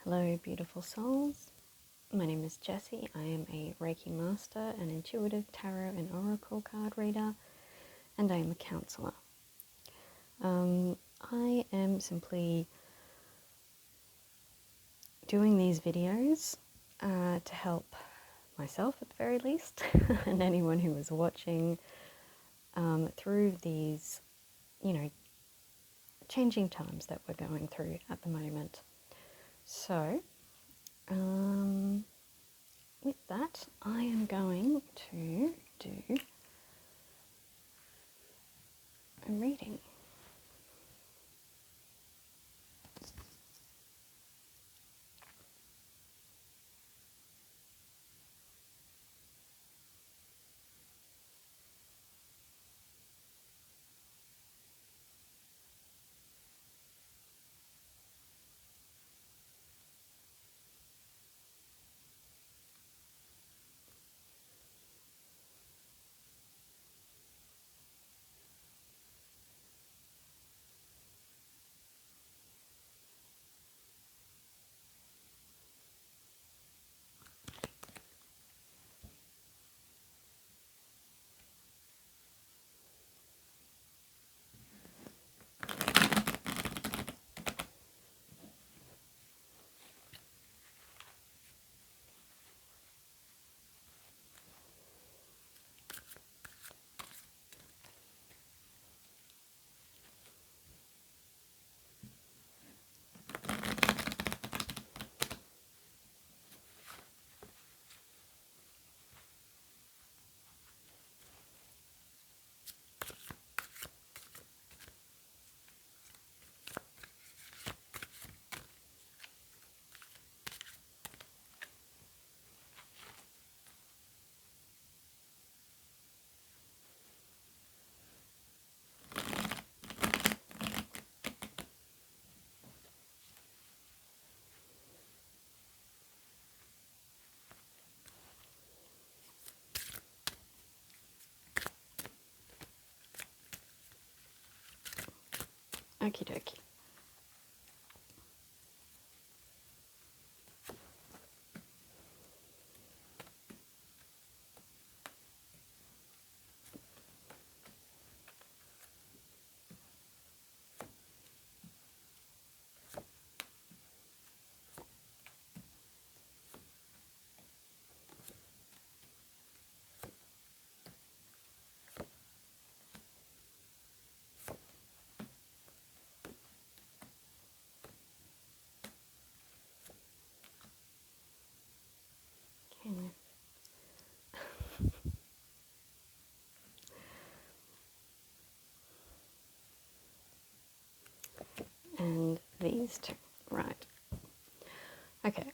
Hello, beautiful souls. My name is Jessie. I am a Reiki Master, an intuitive tarot and oracle card reader, and I am a counselor. I am simply doing these videos to help myself at the very least, and anyone who is watching through these, changing times that we're going through at the moment. So, with that, I am going to do a reading. Okie dokie. And these two, right. Okay,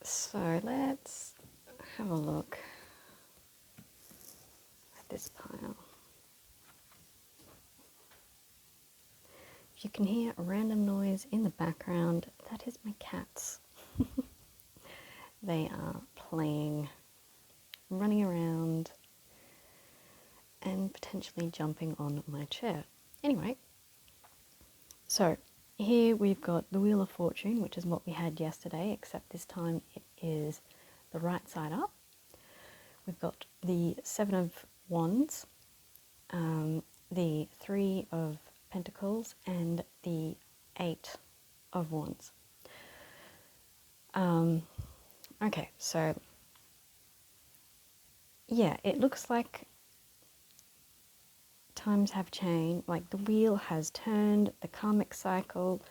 so let's have a look at this pile. If you can hear a random noise in the background, that is my cats. They are playing, running around, and potentially jumping on my chair. Anyway, so here we've got the Wheel of Fortune, which is what we had yesterday, except this time it is the right side up. We've got the Seven of Wands, the Three of Pentacles, and the Eight of Wands. Okay, so yeah, it looks like times have changed, like the wheel has turned, the karmic cycle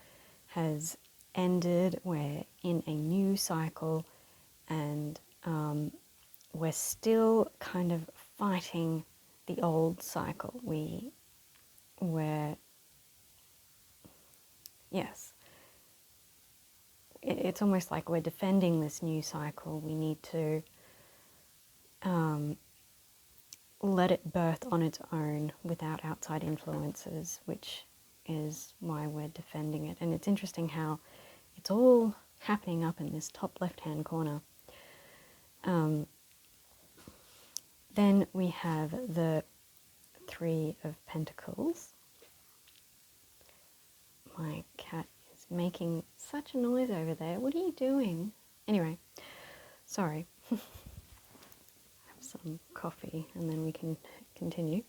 has ended, we're in a new cycle, and we're still kind of fighting the old cycle. We're, yes, it's almost like we're defending this new cycle. We need to let it birth on its own without outside influences, which is why we're defending it. And it's interesting how it's all happening up in this top left-hand corner. Then we have the Three of Pentacles. My cat is making such a noise over there. What are you doing? Anyway, sorry. Have some coffee and then we can continue.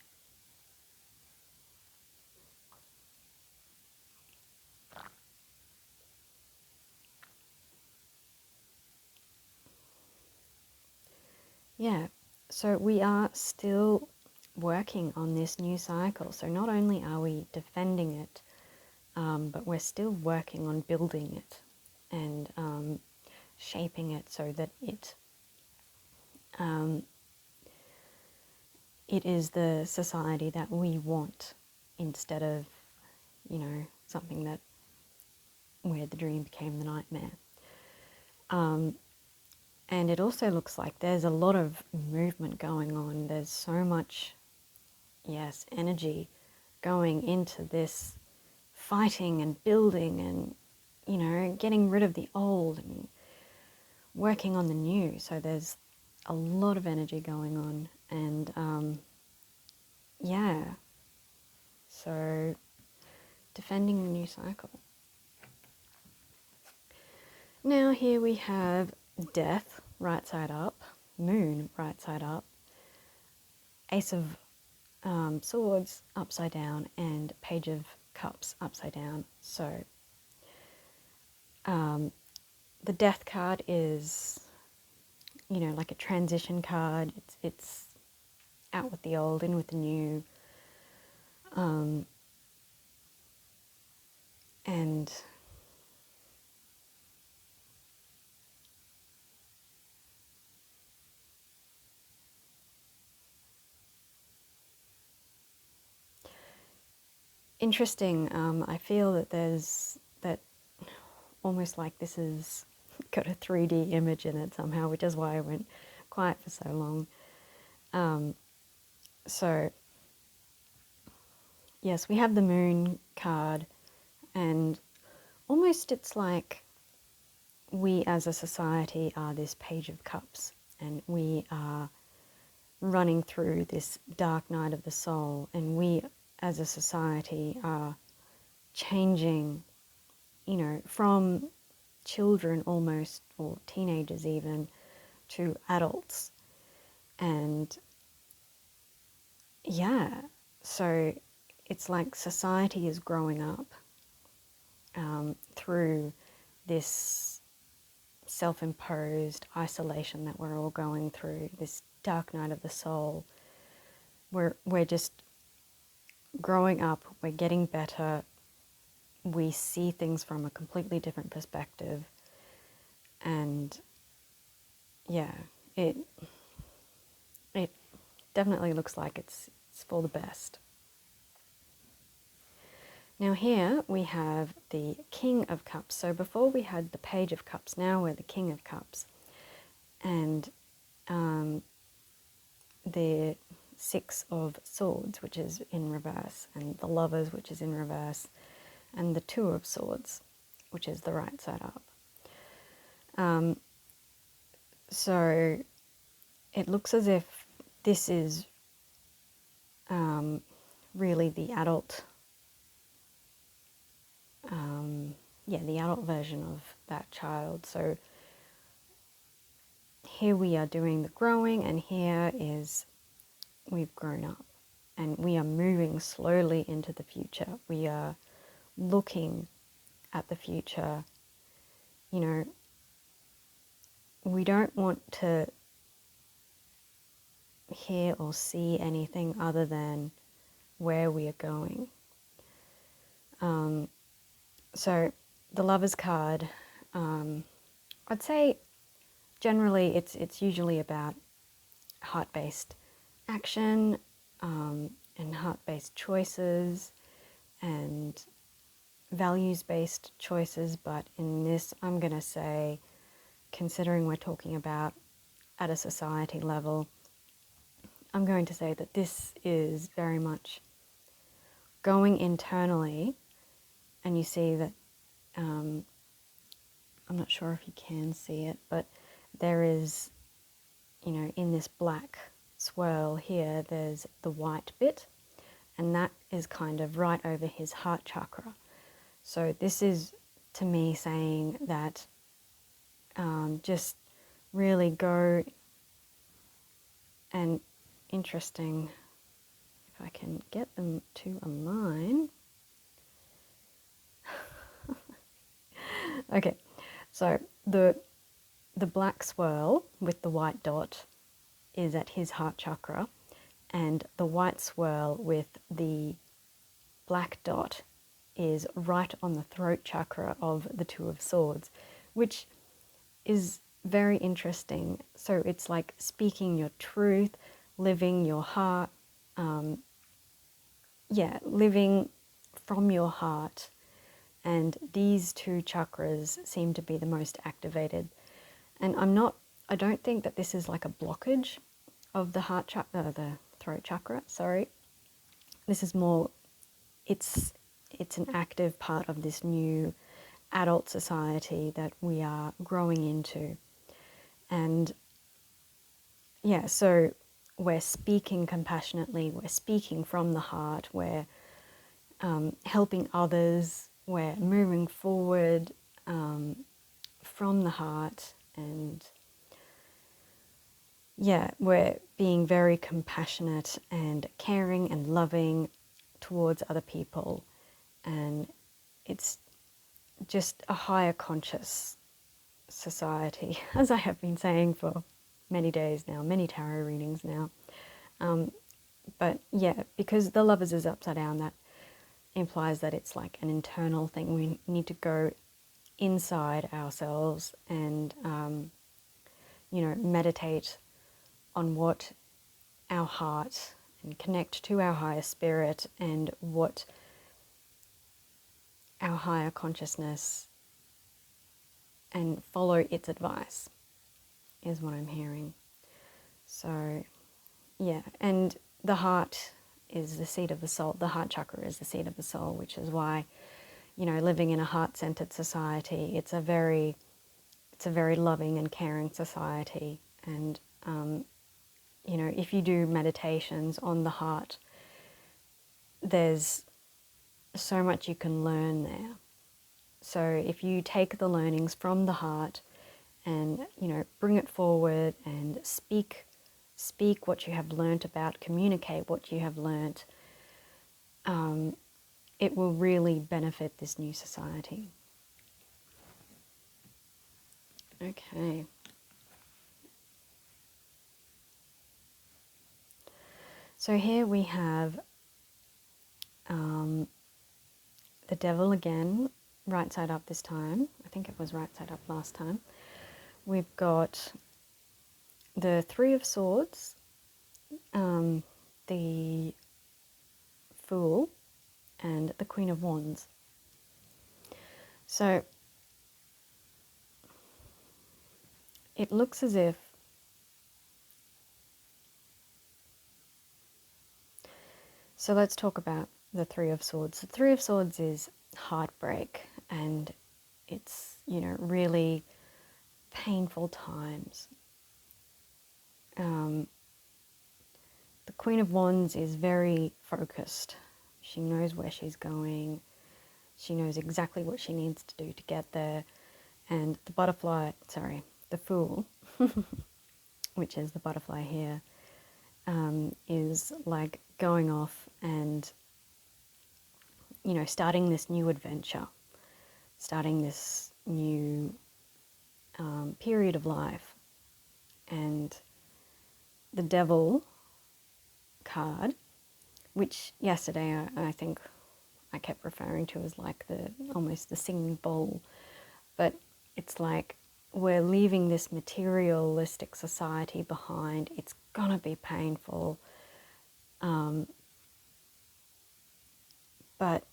Yeah, so we are still working on this new cycle. So not only are we defending it, but we're still working on building it and shaping it so that it is the society that we want instead of, something that where the dream became the nightmare. And it also looks like there's a lot of movement going on. There's so much, yes, energy going into this fighting and building and, getting rid of the old and working on the new. So there's a lot of energy going on. And yeah, so defending the new cycle. Now here we have Death, right side up, Moon, right side up, Ace of Swords, upside down, and Page of Cups, upside down. So the Death card is, like a transition card. It's out with the old, in with the new. And interesting, I feel that there's that almost like this has got a 3D image in it somehow, which is why I went quiet for so long. So yes, we have the Moon card, and almost it's like we as a society are this Page of Cups, and we are running through this dark night of the soul, and we as a society are changing, from children almost, or teenagers even, to adults. And yeah, so it's like society is growing up through this self-imposed isolation that we're all going through, this dark night of the soul. We're just growing up, we're getting better, we see things from a completely different perspective, and yeah, it definitely looks like it's for the best. Now here we have the King of Cups. So before we had the Page of Cups, now we're the King of Cups. And the Six of Swords, which is in reverse, and the Lovers, which is in reverse, and the Two of Swords, which is the right side up. So it looks as if this is really the adult, the adult version of that child. So here we are doing the growing, and here is we've grown up, and we are moving slowly into the future. We are looking at the future. We don't want to hear or see anything other than where we are going. So the Lovers card, I'd say generally it's usually about heart-based action and heart-based choices and values-based choices, but in this I'm going to say, considering we're talking about at a society level, I'm going to say that this is very much going internally, and you see that, I'm not sure if you can see it, but there is, in this black swirl here, there's the white bit, and that is kind of right over his heart chakra. So this is to me saying that just really go and interesting, if I can get them to align. Okay, so the black swirl with the white dot is at his heart chakra, and the white swirl with the black dot is right on the throat chakra of the Two of Swords, which is very interesting. So it's like speaking your truth, living your heart, living from your heart. And these two chakras seem to be the most activated. And I don't think that this is like a blockage of the heart chakra, the throat chakra, sorry. This is more, it's an active part of this new adult society that we are growing into. And yeah, so we're speaking compassionately, we're speaking from the heart, we're helping others, we're moving forward from the heart, and yeah, we're being very compassionate and caring and loving towards other people. And it's just a higher conscious society, as I have been saying for many days now, many tarot readings now. But yeah, because the Lovers is upside down, that implies that it's like an internal thing. We need to go inside ourselves and, meditate on what our heart and connect to our higher spirit and what our higher consciousness, and follow its advice is what I'm hearing. So yeah, and the heart is the seat of the soul. The heart chakra is the seat of the soul, which is why, living in a heart-centered society, it's a very loving and caring society. And if you do meditations on the heart, there's so much you can learn there. So if you take the learnings from the heart and, bring it forward and speak what you have learnt about, communicate what you have learnt, it will really benefit this new society. Okay. So here we have the Devil again, right side up this time. I think it was right side up last time. We've got the Three of Swords, the Fool, and the Queen of Wands. So it looks as if so let's talk about the Three of Swords. The Three of Swords is heartbreak, and it's, really painful times. The Queen of Wands is very focused. She knows where she's going. She knows exactly what she needs to do to get there. And the Fool, which is the butterfly here, is like going off and, starting this new adventure, starting this new period of life. And the Devil card, which yesterday I think I kept referring to as like almost the singing bowl, but it's like we're leaving this materialistic society behind. It's gonna be painful, but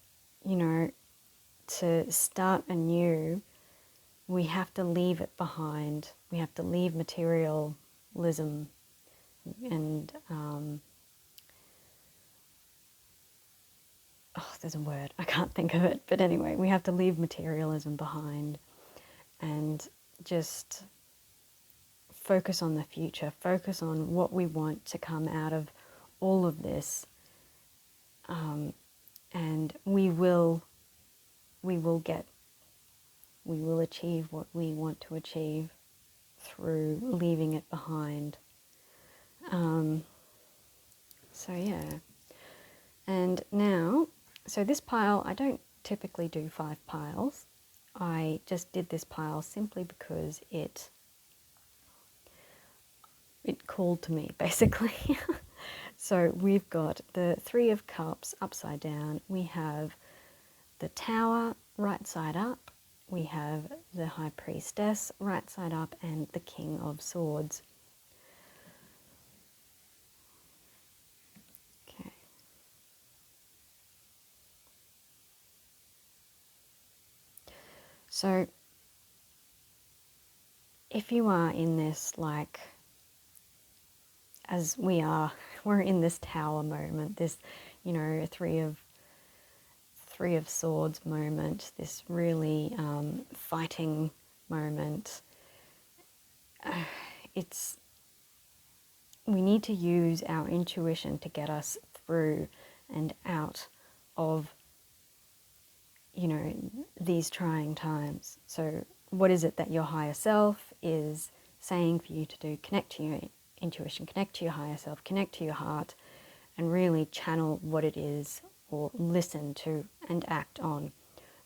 to start anew, we have to leave it behind. We have to leave materialism and there's a word, I can't think of it, but anyway, we have to leave materialism behind and just focus on the future, focus on what we want to come out of all of this, and we will get we will achieve what we want to achieve through leaving it behind. So yeah, and now, so this pile, I don't typically do 5 piles. I just did this pile simply because it called to me, basically. So we've got the 3 of Cups upside down, we have the Tower right side up, we have the High Priestess right side up, and the King of Swords. Okay. So if you are in this, like, as we are, we're in this Tower moment, this, you know, three of Swords moment, this really fighting moment. We need to use our intuition to get us through and out of, you know, these trying times. So what is it that your higher self is saying for you to do? Connect to your intuition, connect to your higher self, connect to your heart, and really channel what it is, or listen to and act on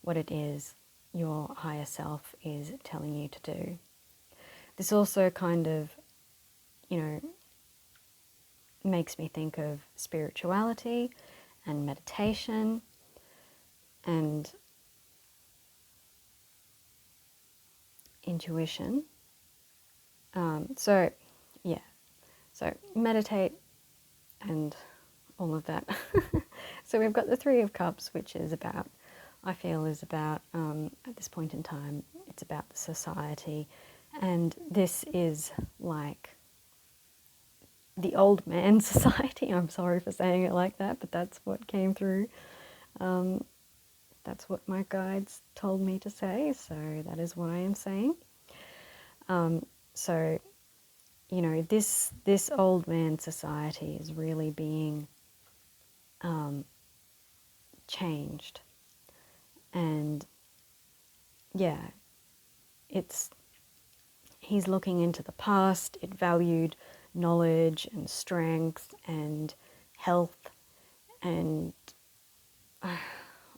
what it is your higher self is telling you to do. This also kind of, you know, makes me think of spirituality and meditation and intuition. So meditate and all of that. So we've got the 3 of Cups, which is about, I feel is about, at this point in time, it's about the society. And this is like the old man society. I'm sorry for saying it like that, but that's what came through. That's what my guides told me to say, so that is what I am saying. So, you know, this old man society is really being changed. And yeah, he's looking into the past. It valued knowledge and strength and health and, I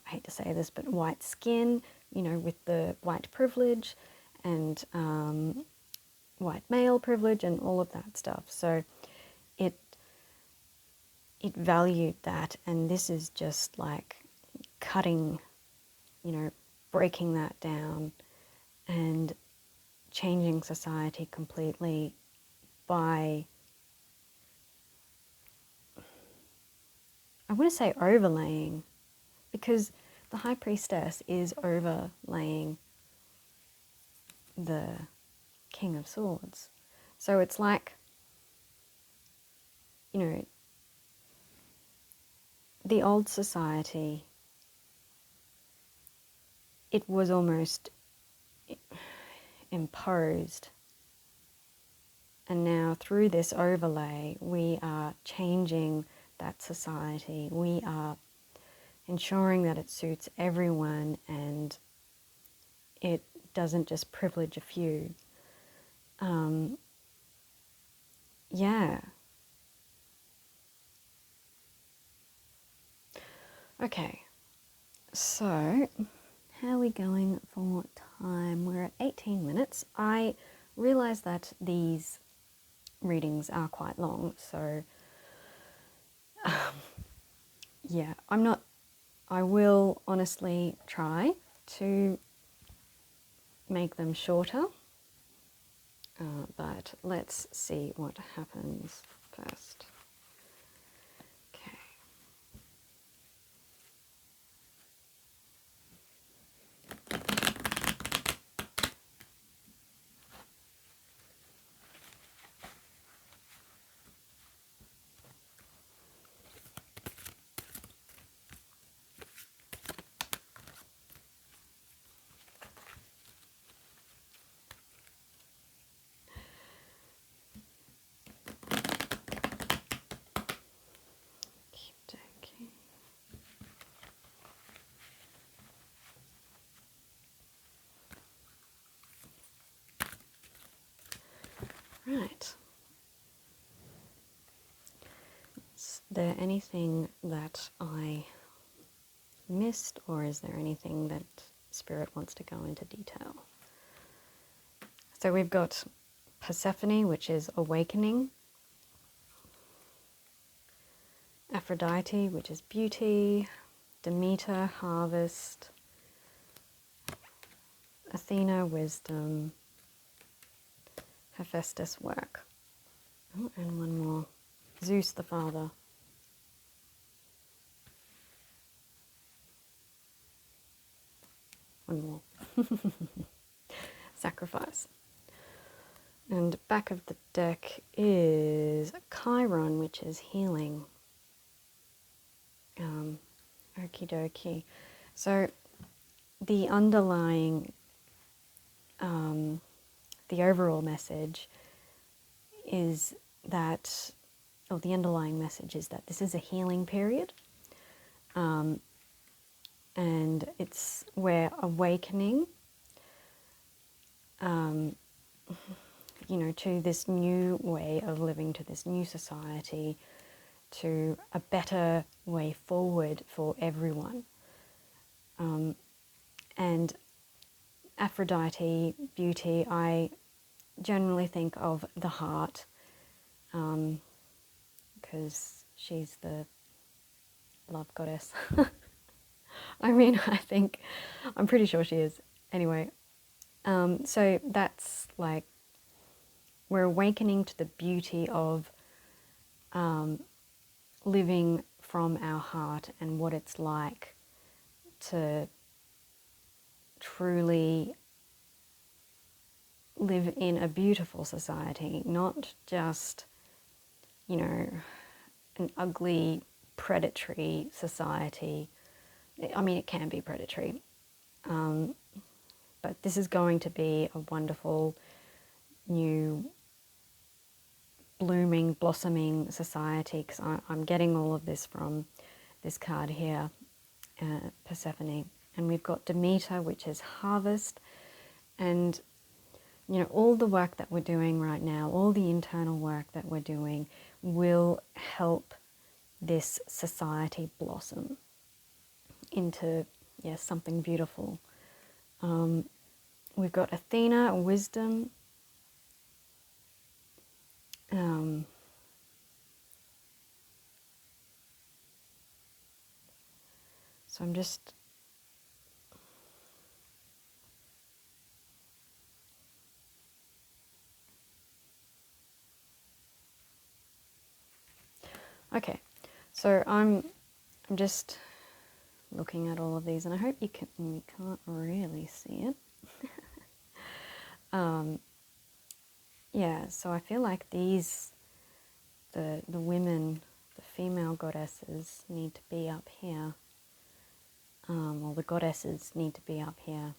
hate to say this, but white skin, you know, with the white privilege and white male privilege and all of that stuff. So it valued that, and this is just like cutting, you know, breaking that down and changing society completely by, I want to say overlaying, because the High Priestess is overlaying the King of Swords. So it's like, you know, the old society, it was almost imposed. And now through this overlay, we are changing that society. We are ensuring that it suits everyone and it doesn't just privilege a few. Yeah. Okay. So, how are we going for time? We're at 18 minutes. I realise that these readings are quite long, so yeah, I will honestly try to make them shorter, but let's see what happens first. Okay. Right. Is there anything that I missed, or is there anything that Spirit wants to go into detail? So we've got Persephone, which is awakening, Aphrodite, which is beauty, Demeter, harvest, Athena, wisdom, Hephaestus, work. Oh, and one more, Zeus the father. One more. Sacrifice. And back of the deck is Chiron, which is healing. Okie dokie. So the underlying, the overall message is that, or the underlying message is that this is a healing period. And it's where awakening, to this new way of living, to this new society, to a better way forward for everyone. And Aphrodite, beauty, I generally think of the heart, because she's the love goddess. I mean, I'm pretty sure she is. Anyway, so that's like, we're awakening to the beauty of living from our heart and what it's like to truly live in a beautiful society, not just, an ugly, predatory society. I mean, it can be predatory, but this is going to be a wonderful, new, blooming, blossoming society, because I'm getting all of this from this card here, Persephone. And we've got Demeter, which is harvest. And, all the work that we're doing right now, all the internal work that we're doing will help this society blossom into, something beautiful. We've got Athena, wisdom. So I'm just okay. So I'm just looking at all of these, and I hope you can't really see it. So I feel like these, the women, the female goddesses need to be up here, or the goddesses need to be up here.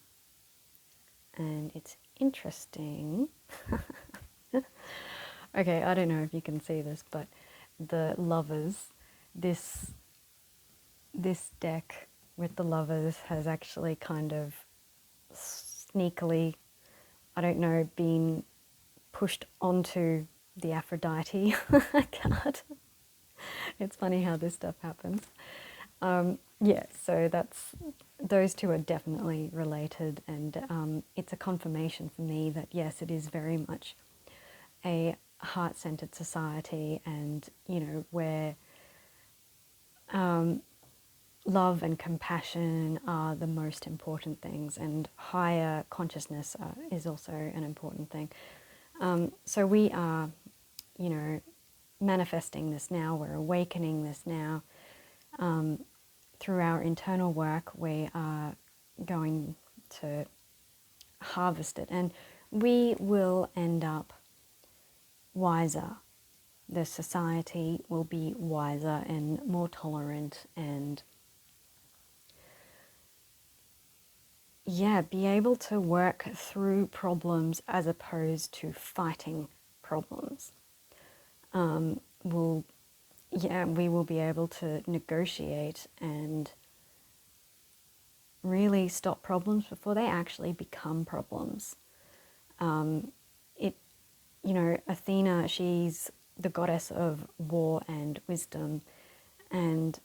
And it's interesting. Okay, I don't know if you can see this, but the lovers, this deck with the lovers has actually kind of sneakily, I don't know, been pushed onto the Aphrodite card. It's funny how this stuff happens. So those two are definitely related, and it's a confirmation for me that yes, it is very much a heart-centered society, and where love and compassion are the most important things, and higher consciousness is also an important thing. So we are, manifesting this now, we're awakening this now. Through our internal work, we are going to harvest it, and we will end up wiser. The society will be wiser and more tolerant, and be able to work through problems as opposed to fighting problems. We will be able to negotiate and really stop problems before they actually become problems. you know, Athena, she's the goddess of war and wisdom and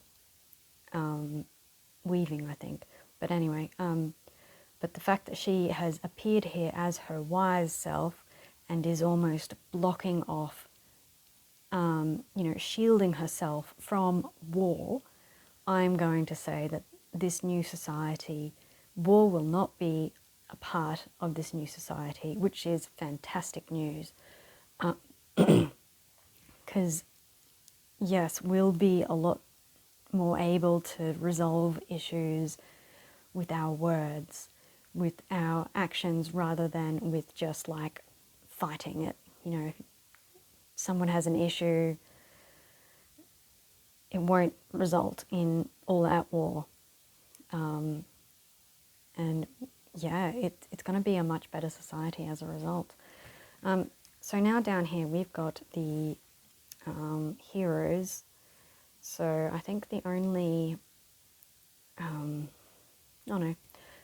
weaving, I think. But anyway, but the fact that she has appeared here as her wise self and is almost blocking off, you know, shielding herself from war, I'm going to say that this new society, war will not be a part of this new society, which is fantastic news. Because, yes, we'll be a lot more able to resolve issues with our words, with our actions, rather than with just like fighting it. You know, if someone has an issue, it won't result in all-out war. And yeah, it's going to be a much better society as a result. So now down here we've got the heroes. So I think the only, oh no,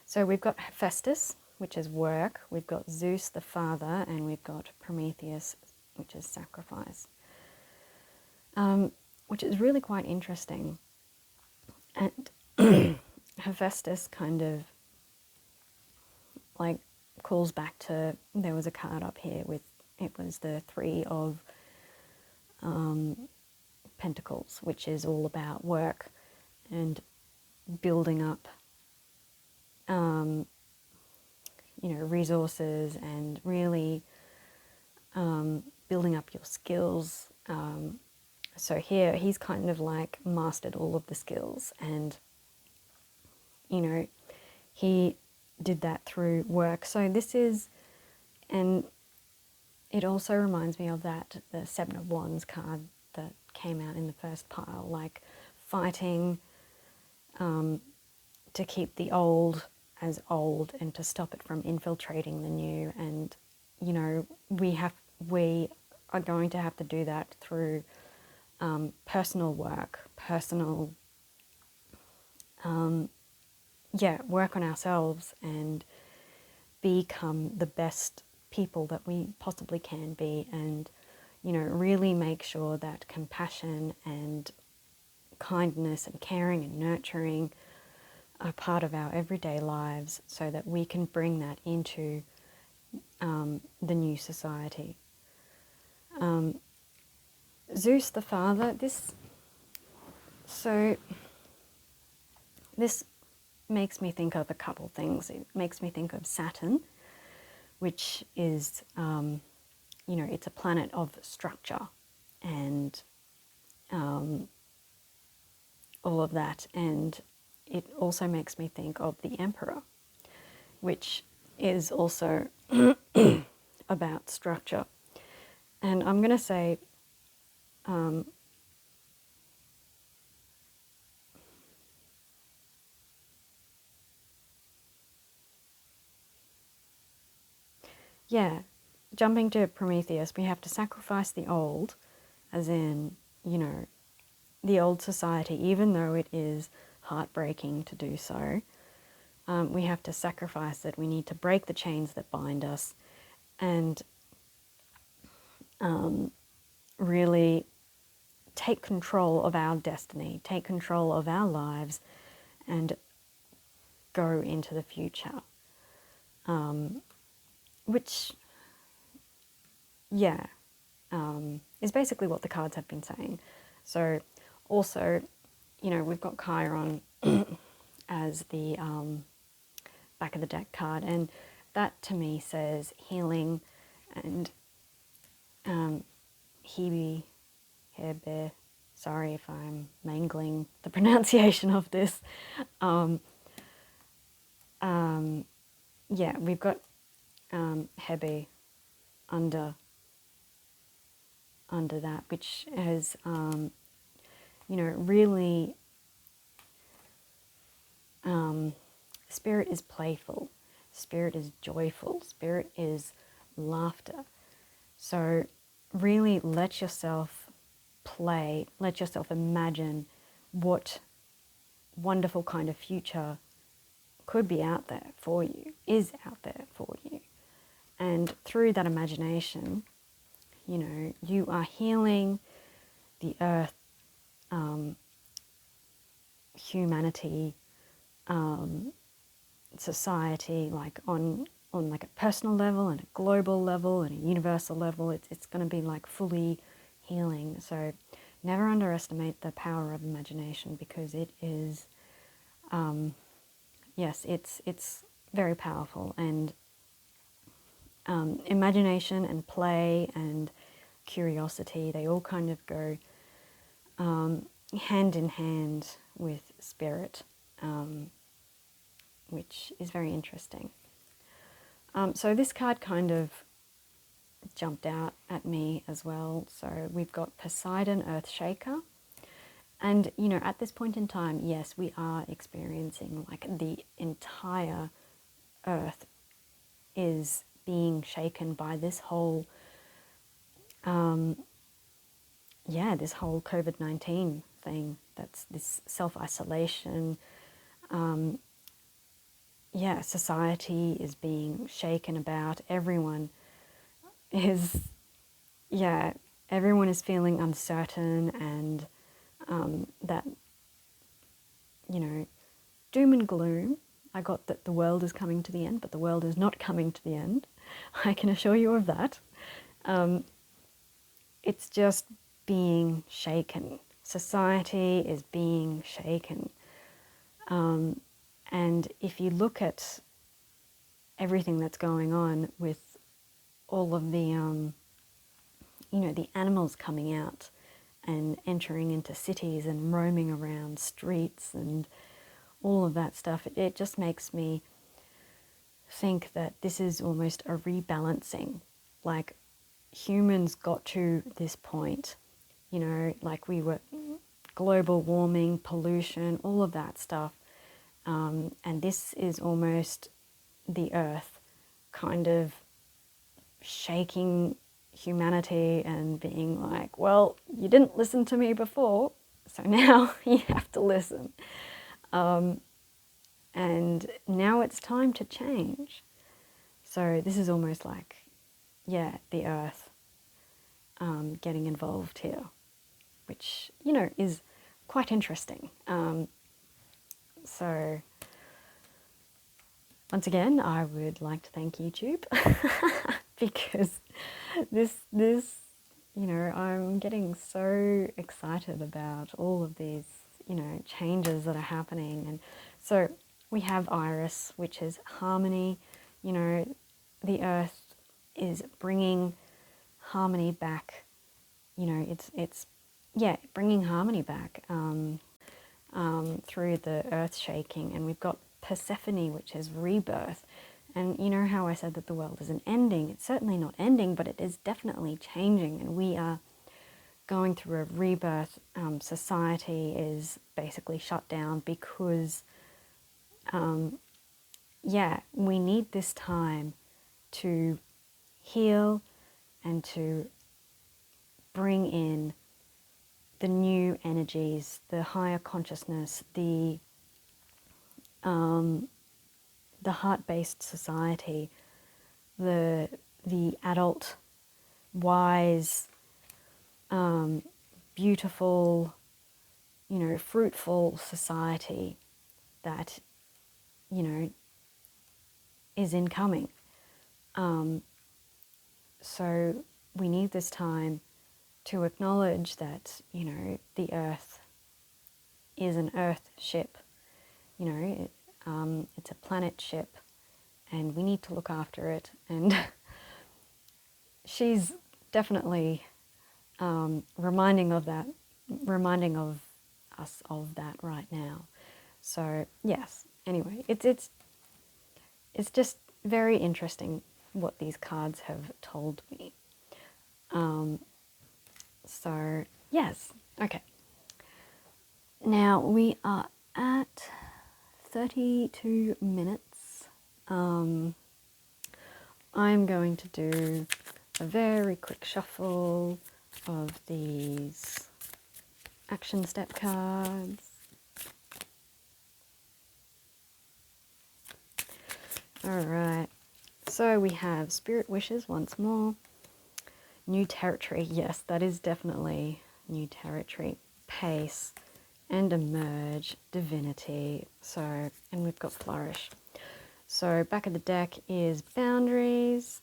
so we've got Hephaestus, which is work, we've got Zeus the father, and we've got Prometheus, which is sacrifice, which is really quite interesting. And Hephaestus kind of like calls back to, there was a card up here with, it was the Three of Pentacles, which is all about work and building up, you know, resources and really building up your skills. So here he's kind of like mastered all of the skills, and you know, he did that through work. So this is, and it also reminds me of that, the Seven of Wands card that came out in the first pile, like fighting to keep the old as old and to stop it from infiltrating the new. And you know, we are going to have to do that through personal work, personal work on ourselves and become the best people that we possibly can be, and you know, really make sure that compassion and kindness and caring and nurturing are part of our everyday lives, so that we can bring that into the new society. Zeus the father, this makes me think of a couple things. It makes me think of Saturn, which is, you know, it's a planet of structure and all of that. And it also makes me think of the Emperor, which is also about structure. And I'm going to say, yeah, jumping to Prometheus, we have to sacrifice the old, as in, you know, the old society, even though it is heartbreaking to do so. We have to sacrifice it. We need to break the chains that bind us and really take control of our destiny, take control of our lives, and go into the future. Which, yeah, is basically what the cards have been saying. So also, you know, we've got Chiron as the back of the deck card, and that to me says healing and Hebe, sorry if I'm mangling the pronunciation of this. Yeah, we've got Hebe under that, which has, you know, really, spirit is playful, spirit is joyful, spirit is laughter. So really let yourself play, let yourself imagine what wonderful kind of future could be out there for you, is out there for you. And through that imagination, You know, you are healing the earth, humanity, society, like on like a personal level and a global level and a universal level. It's going to be like fully healing. So never underestimate the power of imagination, because it is, yes, it's very powerful. And imagination and play and curiosity, they all kind of go hand in hand with spirit, which is very interesting. So this card kind of jumped out at me as well. So we've got Poseidon, Earthshaker. And, you know, at this point in time, yes, we are experiencing like the entire earth is being shaken by this whole, this whole COVID-19 thing. That's this self-isolation. Society is being shaken about. Everyone is, everyone is feeling uncertain, and that, you know, doom and gloom. I got that the world is coming to the end, but the world is not coming to the end. I can assure you of that. It's just being shaken. Society is being shaken. And if you look at everything that's going on with all of the, the animals coming out and entering into cities and roaming around streets and all of that stuff, it just makes me think that this is almost a rebalancing. Like, humans got to this point, you know, like we were global warming, pollution, all of that stuff. And this is almost the earth kind of shaking humanity and being like, well, you didn't listen to me before, so now you have to listen. And now it's time to change. So this is almost like, the earth getting involved here, which, you know, is quite interesting. So once again, I would like to thank YouTube because this, you know, I'm getting so excited about all of these, you know, changes that are happening. And so we have Iris, which is harmony. You know, the earth is bringing harmony back. You know, it's bringing harmony back through the earth shaking. And we've got Persephone, which is rebirth. And you know how I said that the world isn't ending? It's certainly not ending, but it is definitely changing, and we are going through a rebirth. Society is basically shut down because, we need this time to heal and to bring in the new energies, the higher consciousness, the heart-based society, the adult, wise, beautiful, you know, fruitful society that, you know, is incoming. So we need this time to acknowledge that, you know, the earth is an earth ship. You know, it's a planet ship, and we need to look after it. And she's definitely reminding of us of that right now. So yes. Anyway, it's just very interesting what these cards have told me. So yes. Okay. Now we are at 32 minutes. I'm going to do a very quick shuffle of these action step cards. All right, so we have Spirit Wishes once more. New territory, yes, that is definitely new territory. Pace and emerge, divinity. So, and we've got flourish. So back of the deck is boundaries,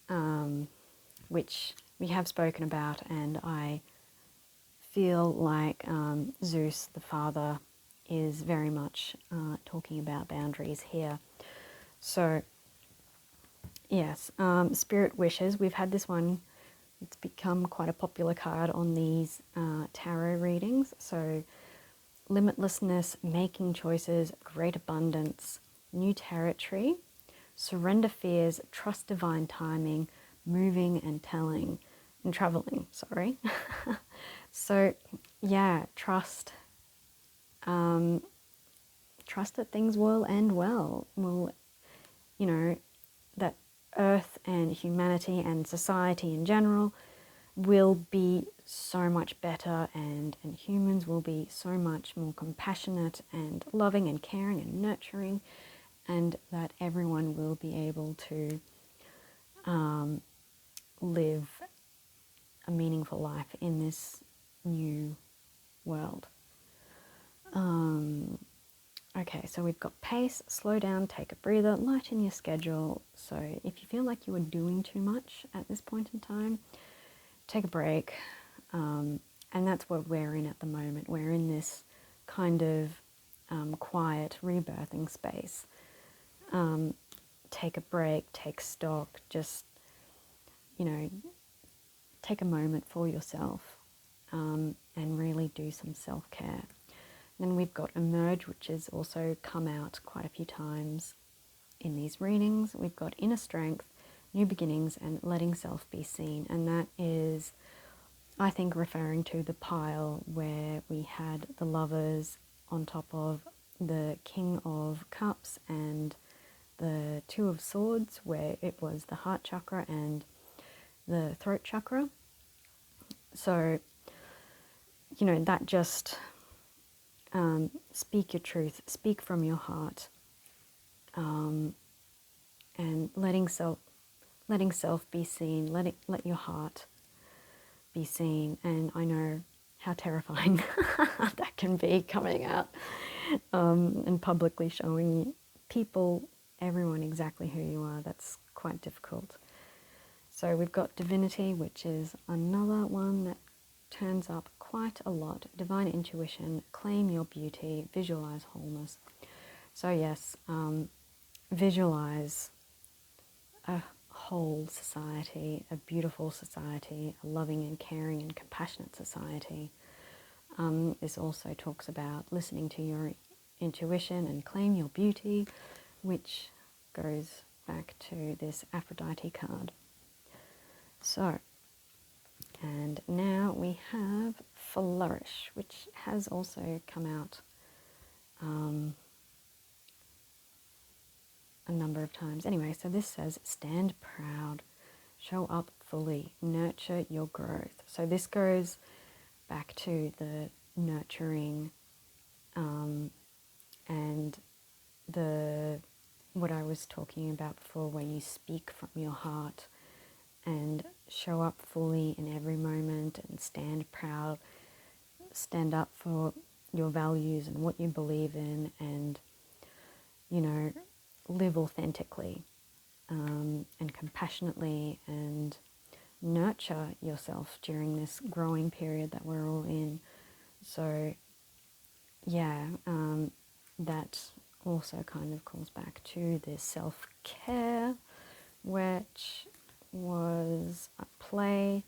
which we have spoken about, and I feel like Zeus, the father, is very much talking about boundaries here. So, yes, Spirit Wishes. We've had this one. It's become quite a popular card on these tarot readings. So, limitlessness, making choices, great abundance, new territory, surrender fears, trust divine timing, moving and telling, and traveling, sorry. So, yeah, trust. Trust that things will end well. You know, that Earth and humanity and society in general will be so much better, and humans will be so much more compassionate and loving and caring and nurturing, and that everyone will be able to live a meaningful life in this new world. Okay, so we've got pace, slow down, take a breather, lighten your schedule. So if you feel like you are doing too much at this point in time, take a break. And that's what we're in at the moment. We're in this kind of quiet rebirthing space. Take a break, take stock, just, you know, take a moment for yourself and really do some self-care. Then we've got emerge, which has also come out quite a few times in these readings. We've got inner strength, new beginnings, and letting self be seen. And that is, I think, referring to the pile where we had the lovers on top of the King of Cups and the Two of Swords, where it was the heart chakra and the throat chakra. So, you know, that just speak your truth, speak from your heart, and letting self be seen. Let your heart be seen. And I know how terrifying that can be, coming out and publicly showing people, everyone, exactly who you are. That's quite difficult. So we've got divinity, which is another one that turns up quite a lot. Divine intuition, claim your beauty, visualize wholeness. So yes, visualize a whole society, a beautiful society, a loving and caring and compassionate society. This also talks about listening to your intuition and claim your beauty, which goes back to this Aphrodite card. So, and now we have flourish, which has also come out a number of times. Anyway, so this says stand proud, show up fully, nurture your growth. So this goes back to the nurturing and the what I was talking about before, where you speak from your heart and show up fully in every moment and stand proud, stand up for your values and what you believe in, and, you know, live authentically and compassionately, and nurture yourself during this growing period that we're all in. So, yeah, that also kind of calls back to this self-care, which was a play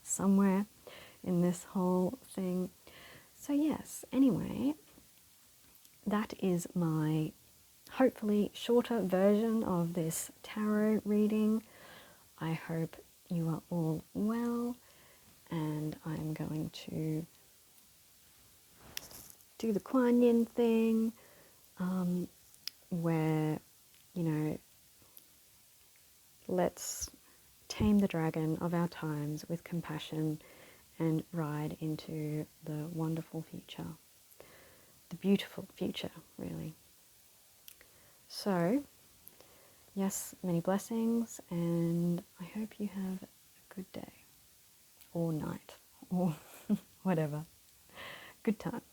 somewhere in this whole thing. So yes, anyway, that is my hopefully shorter version of this tarot reading. I hope you are all well, and I'm going to do the Kuan Yin thing, where, you know, let's tame the dragon of our times with compassion and ride into the wonderful future, the beautiful future, really. So, yes, many blessings, and I hope you have a good or night or whatever. Good times.